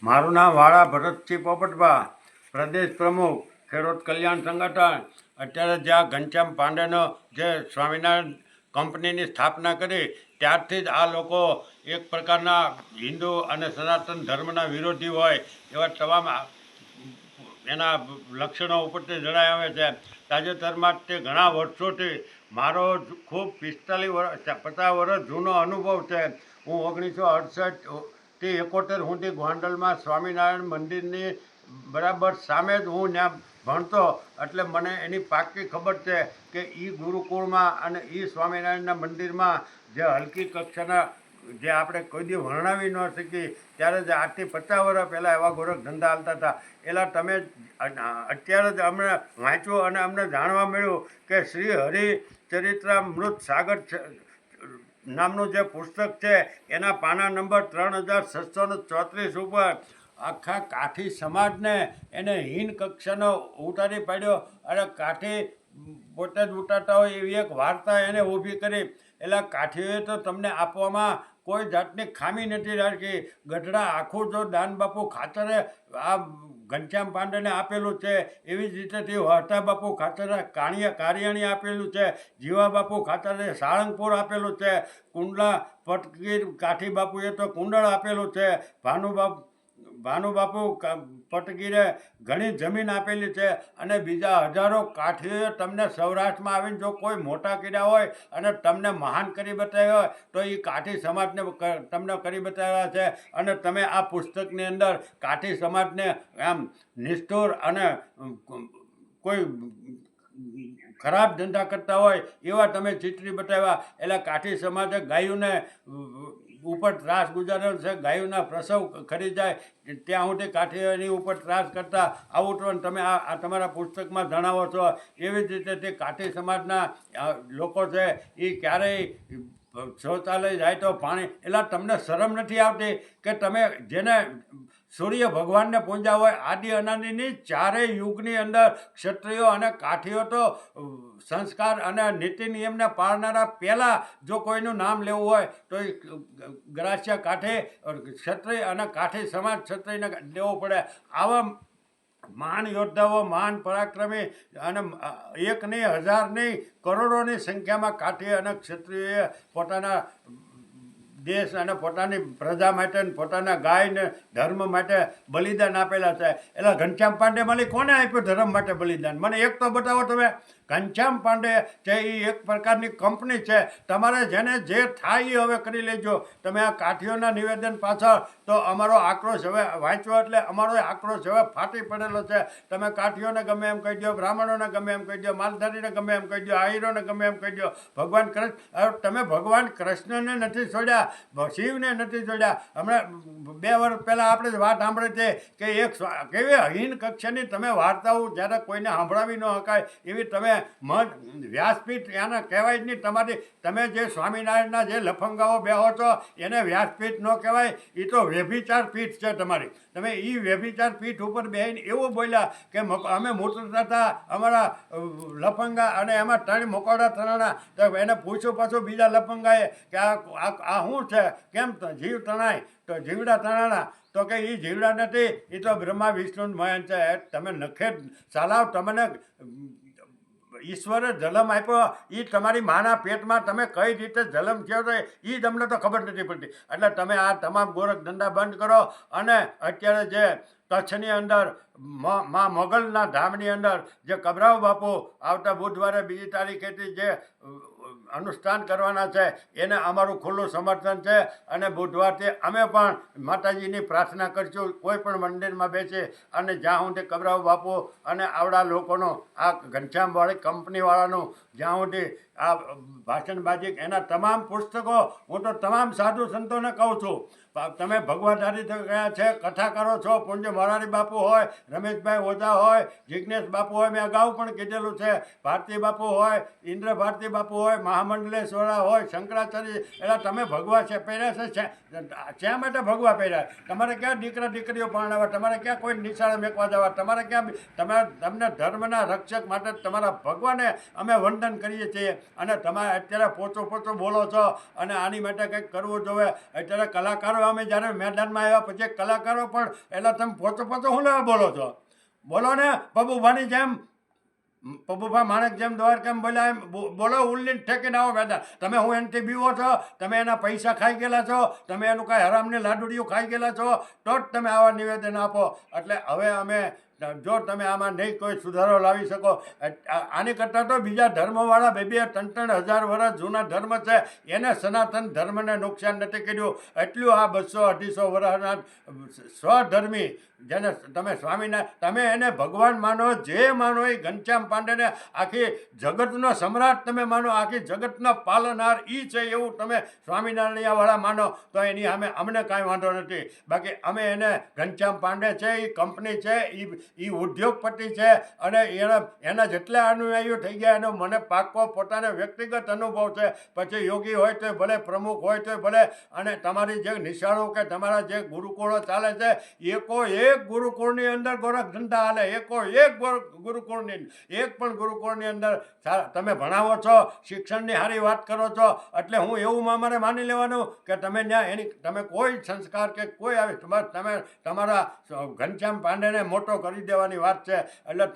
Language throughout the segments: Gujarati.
મારું નામ વાળા ભરતસિંહ પોપટભા, પ્રદેશ પ્રમુખ ખેડૂત કલ્યાણ સંગઠન. અત્યારે જ્યાં ઘનશ્યામ પાંડેનો જે સ્વામિનારાયણ કંપનીની સ્થાપના કરી ત્યારથી જ આ લોકો એક પ્રકારના હિન્દુ અને સનાતન ધર્મના વિરોધી હોય એવા તમામ એના લક્ષણો ઉપરથી જણાય આવે છે. તાજેતરમાં તે ઘણા વર્ષોથી મારો ખૂબ 50 વર્ષ જૂનો અનુભવ છે. હું 1968થી 71 સુધી ગોંડલમાં સ્વામિનારાયણ મંદિરની બરાબર સામે જ હું ત્યાં ભણતો, એટલે મને એની પાક્કી ખબર છે કે એ ગુરુકુળમાં અને એ સ્વામિનારાયણના મંદિરમાં જે હલકી કક્ષાના જે આપણે કોઈ દી વર્ણવી ન શકીએ ત્યારે જ આજથી 50 વર્ષ પહેલાં એવા ગોરખ ધંધા હાલતા હતા. એલા તમે અત્યારે જ અમને વાંચ્યું અને અમને જાણવા મળ્યું કે શ્રી હરિચરિત્રામૃત સાગર નામનું જે પુસ્તક છે એના પાના નંબર 3634 ઉપર આખા કાઠી સમાજને એને હીન કક્ષાનો ઉતારી પાડ્યો અને કાઠી પોતે જ ઉતારતા હોય એવી એક વાર્તા એને ઊભી કરી. એટલે કાઠીઓએ તો તમને આપવામાં કોઈ જાતની ખામી નથી રાખી. ગઢડા આખું જો દાનબાપુ ખાતરે આ ઘનશ્યામ પાંડેને આપેલું છે, એવી જ રીતેથી વહતા બાપુ ખાતરે કારિયાણી આપેલું છે, જીવા બાપુ ખાતરે સાળંગપુર આપેલું છે, કુંડલા પટગીર કાઠી બાપુએ તો કુંડળ આપેલું છે, ભાનુબાપુ પટગીરે ઘણી જમીન આપેલી છે. અને બીજા હજારો કાઠીઓએ તમને સૌરાષ્ટ્રમાં આવીને જો કોઈ મોટા કર્યા હોય અને તમને મહાન કરી બતાવ્યા હોય તો એ કાઠી સમાજને તમને કરી બતાવ્યા છે. અને તમે આ પુસ્તકની અંદર કાઠી સમાજને આમ નિષ્ઠુર અને કોઈ ખરાબ ધંધા કરતા હોય એવા તમે ચિત્રી બતાવ્યા. એટલે કાઠી સમાજે ગાયોને ઉપર ત્રાસ ગુજારેલો છે. ગાયોના પ્રસવ ખરી જાય ત્યાં સુધી કાઠીઓની ઉપર ત્રાસ કરતા આવું તો તમે આ તમારા પુસ્તકમાં જણાવો છો. એવી જ રીતે તે કાઠી સમાજના લોકો છે એ ક્યારેય શૌચાલય જાય તો પાણી, એટલે તમને શરમ નથી આવતી કે તમે જેને સૂર્ય ભગવાનને પૂંજા હોય આદિ અનાદિની ચારેય યુગની અંદર ક્ષત્રિયો અને કાઠીઓ તો સંસ્કાર અને નીતિ નિયમને પાળનારા. પહેલાં જો કોઈનું નામ લેવું હોય તો એ ગ્રાસ્ય કાઠી ક્ષત્રિય અને કાઠી સમાજ ક્ષત્રિયને લેવો પડે. આવા મહાન યોદ્ધાઓ, મહાન પરાક્રમી અને એક નહીં, હજાર નહીં, કરોડોની સંખ્યામાં કાઠી અને ક્ષત્રિયોએ પોતાના દેશ અને પોતાની પ્રજા માટે પોતાના ગાયને ધર્મ માટે બલિદાન આપેલા છે. એટલે ઘનશ્યામ પાંડે માલી કોને આપ્યું ધર્મ માટે બલિદાન? મને એક તો બતાવો તમે. ઘનશ્યામ પાંડે છે એ એક પ્રકારની કંપની છે. તમારે જેને જે થાય એ હવે કરી લેજો. તમે આ કાઠીઓના નિવેદન પાછળ તો અમારો આક્રોશ હવે વાંચ્યો એટલે અમારો આક્રોશ હવે ફાટી પડેલો છે. તમે કાઠીઓને ગમે એમ કહી દો, બ્રાહ્મણોને ગમે એમ કહી દો, માલધારીને ગમે એમ કહી દો, આહીરોને ગમે એમ કહી દો. ભગવાન કૃષ્ણ, તમે ભગવાન કૃષ્ણને નથી છોડ્યા, શિવને નથી છોડ્યા. હમણાં 2 વર્ષ પહેલાં આપણે જ વાત સાંભળી છે કે એક કેવી હીન કક્ષાની તમે વાર્તાઓ જ્યારે કોઈને સાંભળાવી ન શકાય એવી તમે વ્યાસપીઠ એને કહેવાય જ નહીં. તમારી તમે જે સ્વામિનારાયણના જે લફંગાઓ બેહો છો એને વ્યાસપીઠ ન કહેવાય, એ તો વ્યભિચાર પીઠ છે તમારી. તમે એ વ્યભિચાર પીઠ ઉપર બેસીને એવું બોલ્યા કે અમે મૂતરતા હતા અમારા લફંગા અને એમાં 3 મકોડા તણાણા. તો એને પૂછ્યું પાછું બીજા લફંગાએ કે આ શું છે, કેમ જીવ તણાય? તો જીવડા તણાણા. તો કે એ જીવડા નથી, એ તો બ્રહ્મા વિષ્ણુ મયન છે. તમે નખે ચલાવ, તમને ઈશ્વરે જન્મ આપ્યો એ તમારી માના પેટમાં તમે કઈ રીતે જન્મ થયો તો એ તમને તો ખબર નથી પડતી. એટલે તમે આ તમામ ગોરખ ધંધા બંધ કરો. અને અત્યારે જે કચ્છની અંદર માં મોગલના ધામની અંદર જે કબરાવ બાપુ આવતા બુધવારે 2 તારીખેથી જે અનુષ્ઠાન કરવાના છે એને અમારું ખુલ્લું સમર્થન છે. અને બુધવારથી અમે પણ માતાજીની પ્રાર્થના કરીશું કોઈ પણ મંદિરમાં બેસી અને જ્યાં સુધી કબરાવ બાપુ અને આવડા લોકોનો આ ઘનશ્યામવાળી કંપનીવાળાનું જ્યાં સુધી આ ભાષણબાજી એના તમામ પુસ્તકો હું તો તમામ સાધુ સંતોને કહું છું. તમે ભગવાધારી ગયા છે, કથાકારો છો, પૂજ્ય મોરારી બાપુ હોય, રમેશભાઈ ઓઝા હોય, જિજ્ઞેશ બાપુ હોય, મેં અગાઉ પણ કીધેલું છે, ભારતી બાપુ હોય, ઇન્દ્ર ભારતી બાપુ હોય, મહામંડલેશ્વરા હોય, શંકરાચાર્ય. એટલે તમે ભગવા છે પહેર્યા છે, શા માટે ભગવા પહેર્યા? તમારે ક્યાં દીકરા દીકરીઓ પરણાવવા? તમારે ક્યાં કોઈ નિશાળે મેકવા જવા? તમારે ક્યાં તમને ધર્મના રક્ષક માટે તમારા ભગવાને અમે વંદન કરીએ છીએ. અને તમારે અત્યારે પોચો પોચો બોલો છો અને આની માટે કંઈક કરવું જોઈએ. અત્યારે કલાકારો અમે જ્યારે મેદાનમાં આવ્યા પછી કલાકારો પણ એટલે તમે પોચો પોચો શું લેવા બોલો છો? બોલો ને પબુભાની જેમ, પબુભા માણેક જેમ દ્વારકામ બોલ્યા એમ બોલો. ઉલ્લીન ઠેકીને આવો મેદાન. તમે હું એનાથી બીવો છો? તમે એના પૈસા ખાઈ ગયેલા છો? તમે એનું કાંઈ હરામની લાડુડીઓ ખાઈ ગયેલા છો? તો જ તમે આવા નિવેદન આપો. એટલે હવે અમે જો તમે આમાં નહીં કોઈ સુધારો લાવી શકો, આની કરતાં તો બીજા ધર્મવાળા 2-3 હજાર વર્ષ જૂના ધર્મ છે એને સનાતન ધર્મને નુકસાન નથી કર્યું એટલું આ 200-250 વર્ષના સ્વધર્મી જેને તમે તમે એને ભગવાન માનો, જે માનો એ ઘનશ્યામ પાંડેને આખી જગતનો સમ્રાટ તમે માનો, આખી જગતનો પાલનહાર એ છે એવું તમે સ્વામિનારાયણવાળા માનો તો એની અમને કાંઈ વાંધો નથી. બાકી અમે એને ઘનશ્યામ પાંડે છે, એ કંપની છે, એ ઉદ્યોગપતિ છે અને એના જેટલા અનુયાયીઓ થઈ ગયા એનો મને પાક્કો પોતાને વ્યક્તિગત અનુભવ છે. પછી યોગી હોય તો ભલે, પ્રમુખ હોય તો ભલે, અને તમારી જે નિશાળો કે તમારા જે ગુરુકુળો ચાલે છે, એક ગુરુકુળની અંદર ગોરખ ધંધા હાલે, એક પણ ગુરુકુળની અંદર તમે ભણાવો છો, શિક્ષણની સારી વાત કરો છો, એટલે હું એવું અમારે માની લેવાનું કે તમે ત્યાં તમે કોઈ સંસ્કાર કે કોઈ આવી તમે તમારા ઘનશ્યામ પાંડેને મોટો કરી દેવાની વાત છે. એટલે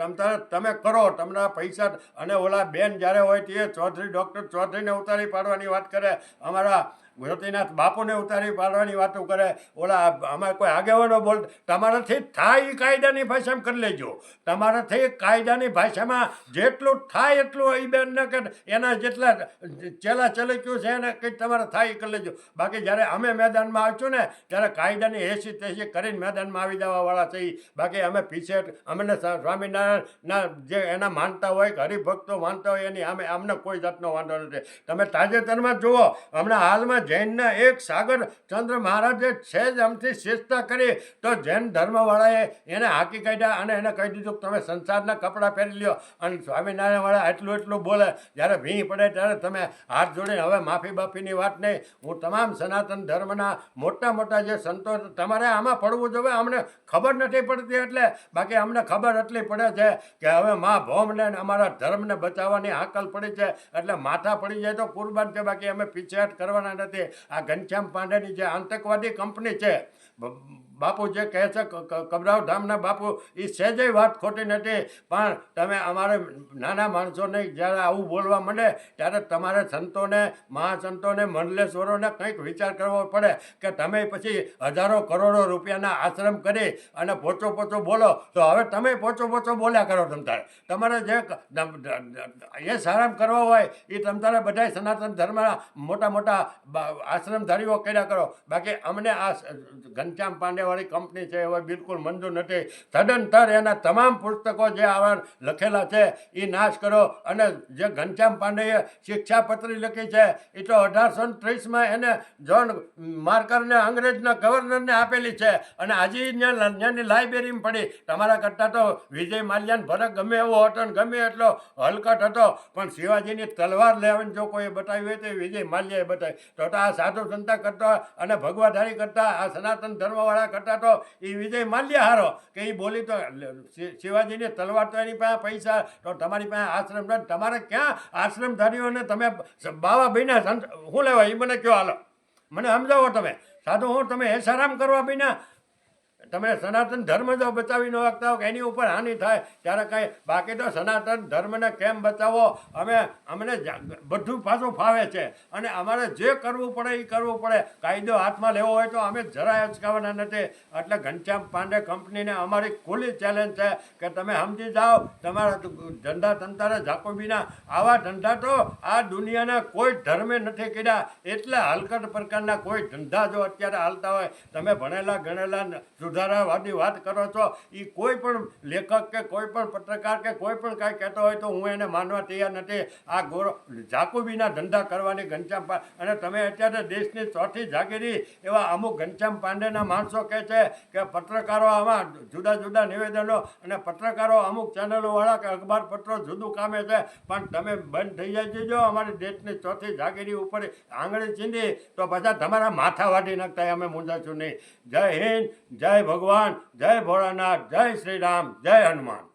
તમે કરો તમારા પૈસા. અને ઓલા બેન જ્યારે હોય તે ચૌધરી ડૉક્ટર ચૌધરીને ઉતારી પાડવાની વાત કરે, અમારા જ્યોતિનાથ બાપુને ઉતારી પાડવાની વાતો કરે, ઓલા અમારે કોઈ આગેવાનો બોલ. તમારાથી થાય એ કાયદાની ભાષામાં કરી લેજો. તમારાથી કાયદાની ભાષામાં જેટલું થાય એટલું એ બેનને કે એના જેટલા ચેલા ચલક્યું છે એને કંઈક તમારે થાય એ કરી લેજો. બાકી જ્યારે અમે મેદાનમાં આવીશું ને ત્યારે કાયદાની એસી તેસી કરીને મેદાનમાં આવી જવાવાળા છે. બાકી અમે પીછે અમને સ્વામિનારાયણના જે એના માનતા હોય કે હરિભક્તો માનતા હોય એની અમને કોઈ જાતનો વાંધો નથી. તમે તાજેતરમાં જુઓ, હમણાં હાલમાં જૈનના એક સાગર ચંદ્ર મહારાજે છે જ આમથી શિસ્તા કરી તો જૈન ધર્મવાળાએ એને હાકી કાઢ્યા અને એને કહી દીધું કે તમે સંસારના કપડાં પહેરી લ્યો. અને સ્વામિનારાયણવાળા એટલું બોલે, જ્યારે ભીં પડે ત્યારે તમે હાથ જોડીને હવે માફી બાફીની વાત નહીં. હું તમામ સનાતન ધર્મના મોટા જે સંતો, તમારે આમાં પડવું જોઈએ. અમને ખબર નથી પડતી એટલે, બાકી અમને ખબર એટલી પડે છે કે હવે મા ભૌમને અમારા ધર્મને બચાવવાની હાકલ પડી છે એટલે માથા પડી જાય તો કુરબાન છે. બાકી અમે પીછેહટ કરવાના નથી. આ ઘનશ્યામ પાંડેની જે આતંકવાદી કંપની છે, બાપુ જે કહે છે કબરાવ ધામના બાપુ, એ સહેજે વાત ખોટી નથી. પણ તમે અમારે નાના માણસોને જ્યારે આવું બોલવા માંડે ત્યારે તમારે સંતોને, મહાસંતોને, મંડલેશ્વરોને કંઈક વિચાર કરવો પડે કે તમે પછી હજારો કરોડો રૂપિયાના આશ્રમ કરી અને પોચો બોલો તો હવે તમે પોચો બોલ્યા કરો. તમારે જે એ સારામ કરવો હોય એ તમારે બધા સનાતન ધર્મના મોટા આશ્રમધારીઓ કર્યા કરો. બાકી અમને આ ઘનશ્યામ પાંડેવાળી કંપની છે હવે બિલકુલ મંજૂર નથી. સદંતર એના તમામ પુસ્તકો જે આવા લખેલા છે એ નાશ કરો. અને જે ઘનશ્યામ પાંડેએ શિક્ષાપત્રી લખી છે એ તો 1830માં એને જ્હોન માર્કરને અંગ્રેજના ગવર્નરને આપેલી છે અને આજે ત્યાંની લાઇબ્રેરીમાં પડી. તમારા કરતાં તો વિજય માલ્યાનો ભરત ગમે એવો હતો ને ગમે એટલો હલકટ હતો, પણ શિવાજીની તલવાર લેવાની જો કોઈ બતાવી હોય તો વિજય માલ્યાએ બતાવી. તો આ સાધુ સંતા કરતા અને ભગવાધારી કરતા, આ સનાતન ધર્મવાળા કરતા તો એ વિજય માલ્યા હારો કે એ બોલી તો શિવાજીની તલવાર તો એની પાસે પૈસા, તો તમારી પાસે આશ્રમ નથી. તમારે ક્યાં આશ્રમધારીઓને તમે બાવા ભાઈના શું લેવા એ મને કયો હાલો, મને સમજાવો. તમે સાધુ હું તમે એસારામ કરવા બીના તમે સનાતન ધર્મ જો બચાવી ન શકતા હો કે એની ઉપર હાનિ થાય ત્યારે કાંઈ. બાકી તો સનાતન ધર્મને કેમ બચાવો, અમને બધું પાછું ફાવે છે અને અમારે જે કરવું પડે એ કરવું પડે. કાયદો હાથમાં લેવો હોય તો અમે જરાય અચકાવાના નથી. એટલે ઘનશ્યામ પાંડે કંપનીને અમારી ખુલ્લી ચેલેન્જ છે કે તમે સમજી જાઓ, તમારા ધંધા તંતારે જાકોબીના આવા ધંધા તો આ દુનિયાના કોઈ ધર્મે નથી કર્યા. એટલા હલકટ પ્રકારના કોઈ ધંધા જો અત્યારે હાલતા હોય, તમે ભણેલા ગણેલા સુધારાવાદી વાત કરો છો, એ કોઈ પણ લેખક કે કોઈ પણ પત્રકાર કે કોઈ પણ કાંઈ કહેતો હોય તો હું એને માનવા તૈયાર નથી. આ જાકુબીના ધંધા કરવાની ઘનશ્યામ અને તમે અત્યારે દેશની ચોથી જાગીરી એવા અમુક ઘનશ્યામ પાંડેના માણસો કહે છે કે પત્રકારો આમાં જુદા નિવેદનો અને પત્રકારો અમુક ચેનલોવાળા કે અખબાર પત્રો જુદું કામે છે. પણ તમે બંધ થઈ જાય જો અમારી દેશની ચોથી જાગીરી ઉપર આંગળી ચીંધી તો બધા તમારા માથા વાઢી નાખતા અમે મૂંઝાશું નહીં. જય હિન્દ, જય ભગવાન, જય ભોળાનાથ, જય શ્રી રામ, જય હનુમાન.